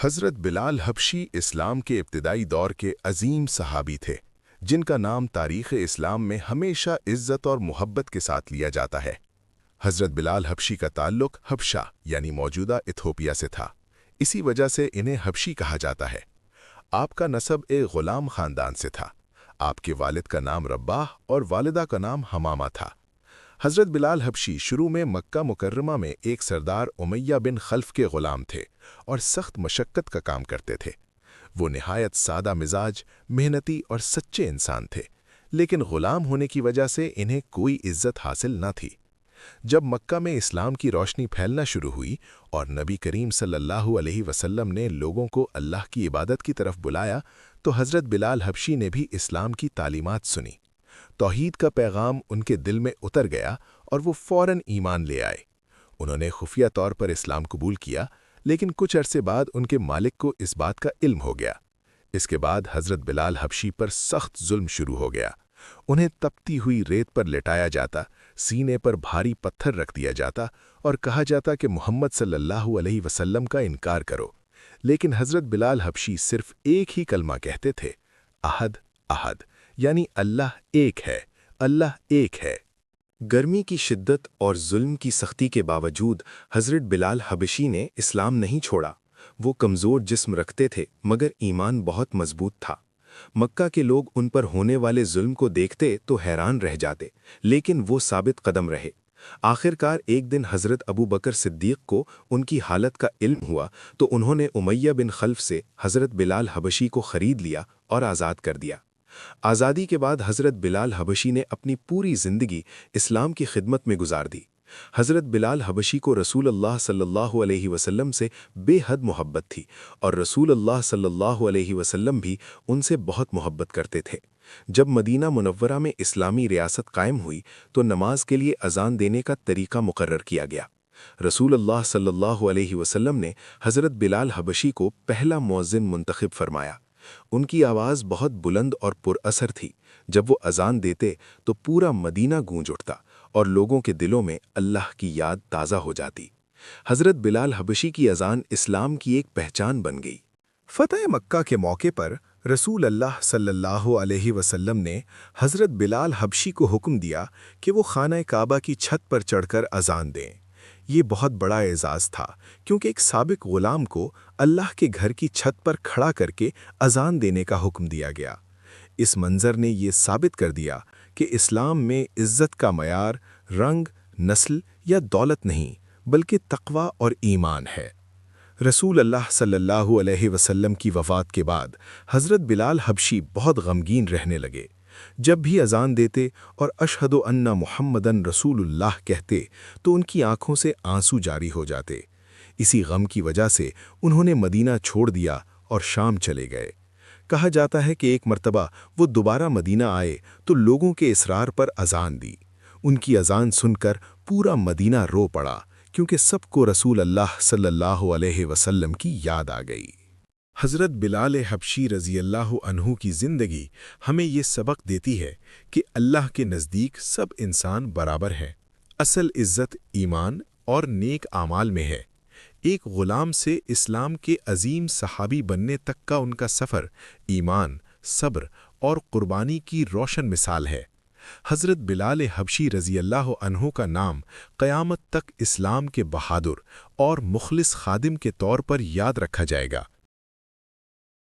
حضرت بلال حبشی اسلام کے ابتدائی دور کے عظیم صحابی تھے، جن کا نام تاریخ اسلام میں ہمیشہ عزت اور محبت کے ساتھ لیا جاتا ہے۔ حضرت بلال حبشی کا تعلق حبشہ یعنی موجودہ ایتھوپیا سے تھا، اسی وجہ سے انہیں حبشی کہا جاتا ہے۔ آپ کا نسب ایک غلام خاندان سے تھا۔ آپ کے والد کا نام رباح اور والدہ کا نام حمامہ تھا۔ حضرت بلال حبشی شروع میں مکہ مکرمہ میں ایک سردار امیہ بن خلف کے غلام تھے اور سخت مشقت کا کام کرتے تھے۔ وہ نہایت سادہ مزاج، محنتی اور سچے انسان تھے، لیکن غلام ہونے کی وجہ سے انہیں کوئی عزت حاصل نہ تھی۔ جب مکہ میں اسلام کی روشنی پھیلنا شروع ہوئی اور نبی کریم صلی اللہ علیہ وسلم نے لوگوں کو اللہ کی عبادت کی طرف بلایا تو حضرت بلال حبشی نے بھی اسلام کی تعلیمات سنی۔ توحید کا پیغام ان کے دل میں اتر گیا اور وہ فوراً ایمان لے آئے۔ انہوں نے خفیہ طور پر اسلام قبول کیا، لیکن کچھ عرصے بعد ان کے مالک کو اس بات کا علم ہو گیا۔ اس کے بعد حضرت بلال حبشی پر سخت ظلم شروع ہو گیا۔ انہیں تپتی ہوئی ریت پر لٹایا جاتا، سینے پر بھاری پتھر رکھ دیا جاتا اور کہا جاتا کہ محمد صلی اللہ علیہ وسلم کا انکار کرو۔ لیکن حضرت بلال حبشی صرف ایک ہی کلمہ کہتے تھے، احد احد، یعنی اللہ ایک ہے، اللہ ایک ہے۔ گرمی کی شدت اور ظلم کی سختی کے باوجود حضرت بلال حبشی نے اسلام نہیں چھوڑا۔ وہ کمزور جسم رکھتے تھے مگر ایمان بہت مضبوط تھا۔ مکہ کے لوگ ان پر ہونے والے ظلم کو دیکھتے تو حیران رہ جاتے، لیکن وہ ثابت قدم رہے۔ آخرکار ایک دن حضرت ابو بکر صدیق کو ان کی حالت کا علم ہوا تو انہوں نے امیہ بن خلف سے حضرت بلال حبشی کو خرید لیا اور آزاد کر دیا۔ آزادی کے بعد حضرت بلال حبشی نے اپنی پوری زندگی اسلام کی خدمت میں گزار دی۔ حضرت بلال حبشی کو رسول اللہ صلی اللہ علیہ وسلم سے بے حد محبت تھی اور رسول اللہ صلی اللہ علیہ وسلم بھی ان سے بہت محبت کرتے تھے۔ جب مدینہ منورہ میں اسلامی ریاست قائم ہوئی تو نماز کے لیے اذان دینے کا طریقہ مقرر کیا گیا۔ رسول اللہ صلی اللہ علیہ وسلم نے حضرت بلال حبشی کو پہلا مؤذن منتخب فرمایا۔ ان کی آواز بہت بلند اور پر اثر تھی۔ جب وہ اذان دیتے تو پورا مدینہ گونج اٹھتا اور لوگوں کے دلوں میں اللہ کی یاد تازہ ہو جاتی۔ حضرت بلال حبشی کی اذان اسلام کی ایک پہچان بن گئی۔ فتح مکہ کے موقع پر رسول اللہ صلی اللہ علیہ وسلم نے حضرت بلال حبشی کو حکم دیا کہ وہ خانہ کعبہ کی چھت پر چڑھ کر اذان دیں۔ یہ بہت بڑا اعزاز تھا، کیونکہ ایک سابق غلام کو اللہ کے گھر کی چھت پر کھڑا کر کے اذان دینے کا حکم دیا گیا۔ اس منظر نے یہ ثابت کر دیا کہ اسلام میں عزت کا معیار رنگ، نسل یا دولت نہیں، بلکہ تقوی اور ایمان ہے۔ رسول اللہ صلی اللہ علیہ وسلم کی وفات کے بعد حضرت بلال حبشی بہت غمگین رہنے لگے۔ جب بھی اذان دیتے اور اشہد ان محمدن رسول اللہ کہتے تو ان کی آنکھوں سے آنسو جاری ہو جاتے۔ اسی غم کی وجہ سے انہوں نے مدینہ چھوڑ دیا اور شام چلے گئے۔ کہا جاتا ہے کہ ایک مرتبہ وہ دوبارہ مدینہ آئے تو لوگوں کے اصرار پر اذان دی۔ ان کی اذان سن کر پورا مدینہ رو پڑا، کیونکہ سب کو رسول اللہ صلی اللہ علیہ وسلم کی یاد آ گئی۔ حضرت بلال حبشی رضی اللہ عنہ کی زندگی ہمیں یہ سبق دیتی ہے کہ اللہ کے نزدیک سب انسان برابر ہیں۔ اصل عزت ایمان اور نیک اعمال میں ہے۔ ایک غلام سے اسلام کے عظیم صحابی بننے تک کا ان کا سفر ایمان، صبر اور قربانی کی روشن مثال ہے۔ حضرت بلال حبشی رضی اللہ عنہ کا نام قیامت تک اسلام کے بہادر اور مخلص خادم کے طور پر یاد رکھا جائے گا۔